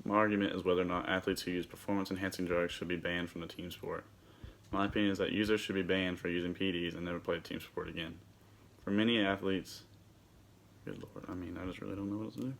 My argument is whether or not athletes who use performance-enhancing drugs should be banned from the team sport. My opinion is that users should be banned for using PEDs and never play a team sport again. For many athletes, good lord, I just really don't know what else to do.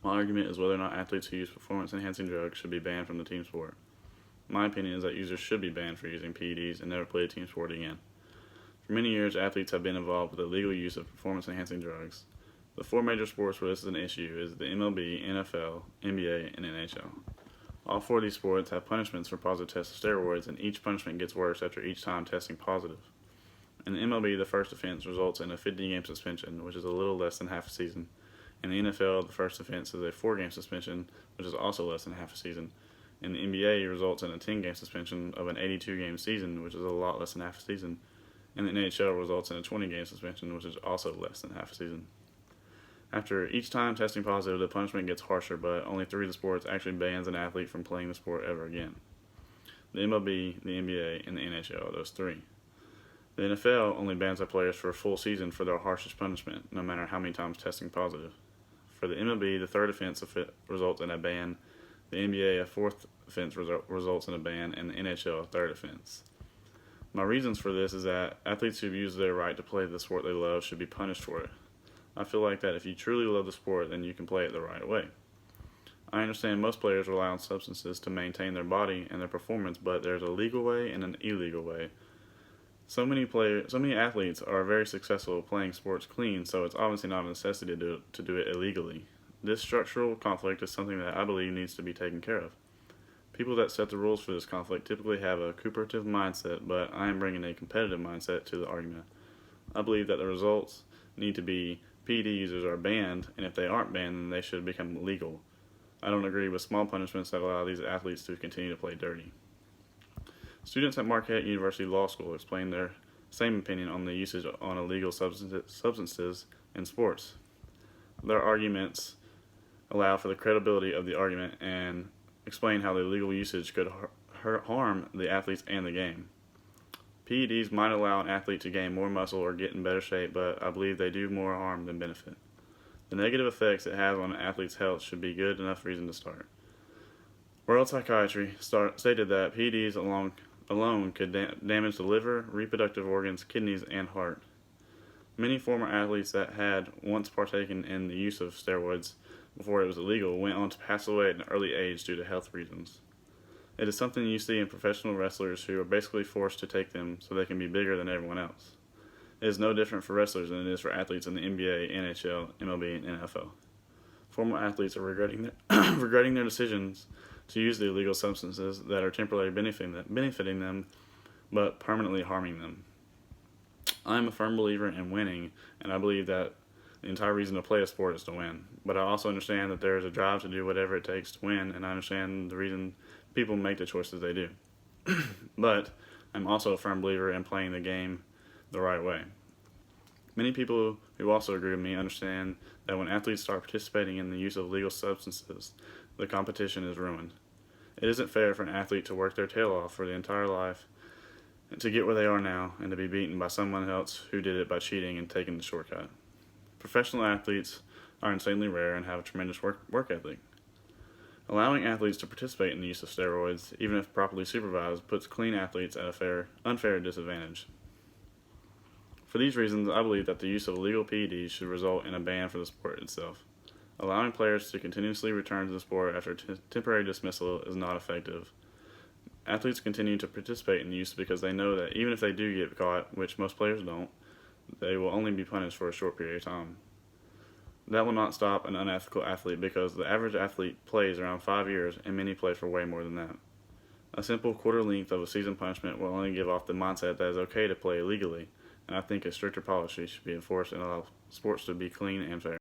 My argument is whether or not athletes who use performance-enhancing drugs should be banned from the team sport. My opinion is that users should be banned for using PEDs and never play a team sport again. For many years, athletes have been involved with the illegal use of performance-enhancing drugs. The four major sports where this is an issue is the MLB, NFL, NBA, and NHL. All four of these sports have punishments for positive tests of steroids, and each punishment gets worse after each time testing positive. In the MLB, the first offense results in a 50-game suspension, which is a little less than half a season. In the NFL, the first offense is a 4-game suspension, which is also less than half a season. In the NBA, it results in a 10-game suspension of an 82-game season, which is a lot less than half a season. And the NHL results in a 20-game suspension, which is also less than half a season. After each time testing positive, the punishment gets harsher, but only 3 of the sports actually bans an athlete from playing the sport ever again. The MLB, the NBA, and the NHL are those 3. The NFL only bans their players for a full season for their harshest punishment, no matter how many times testing positive. For the MLB, the third offense results in a ban, the NBA, a fourth offense results in a ban, and the NHL, a third offense. My reasons for this is that athletes who've used their right to play the sport they love should be punished for it. I feel like that if you truly love the sport, then you can play it the right way. I understand most players rely on substances to maintain their body and their performance, but there's a legal way and an illegal way. So many athletes are very successful at playing sports clean, so it's obviously not a necessity to do it illegally. This structural conflict is something that I believe needs to be taken care of. People that set the rules for this conflict typically have a cooperative mindset, but I am bringing a competitive mindset to the argument. I believe that the results need to be PED users are banned, and if they aren't banned, then they should become legal. I don't agree with small punishments that allow these athletes to continue to play dirty. Students at Marquette University Law School explain their same opinion on the usage on illegal substances in sports. Their arguments allow for the credibility of the argument and explain how the illegal usage could harm the athletes and the game. PEDs might allow an athlete to gain more muscle or get in better shape, but I believe they do more harm than benefit. The negative effects it has on an athlete's health should be good enough reason to start. World Psychiatry stated that PEDs alone could damage the liver, reproductive organs, kidneys, and heart. Many former athletes that had once partaken in the use of steroids before it was illegal went on to pass away at an early age due to health reasons. It is something you see in professional wrestlers who are basically forced to take them so they can be bigger than everyone else. It is no different for wrestlers than it is for athletes in the NBA, NHL, MLB, and NFL. Former athletes are regretting their decisions to use the illegal substances that are temporarily benefiting them, but permanently harming them. I am a firm believer in winning, and I believe that the entire reason to play a sport is to win. But I also understand that there is a drive to do whatever it takes to win, and I understand the reason people make the choices they do. But I'm also a firm believer in playing the game the right way. Many people who also agree with me understand that when athletes start participating in the use of illegal substances, the competition is ruined. It isn't fair for an athlete to work their tail off for the entire life to get where they are now and to be beaten by someone else who did it by cheating and taking the shortcut. Professional athletes are insanely rare and have a tremendous work ethic. Allowing athletes to participate in the use of steroids, even if properly supervised, puts clean athletes at an unfair disadvantage. For these reasons, I believe that the use of illegal PEDs should result in a ban for the sport itself. Allowing players to continuously return to the sport after temporary dismissal is not effective. Athletes continue to participate in the use because they know that even if they do get caught, which most players don't, they will only be punished for a short period of time. That will not stop an unethical athlete because the average athlete plays around 5 years and many play for way more than that. A simple quarter length of a season punishment will only give off the mindset that it's okay to play illegally, and I think a stricter policy should be enforced and allow sports to be clean and fair.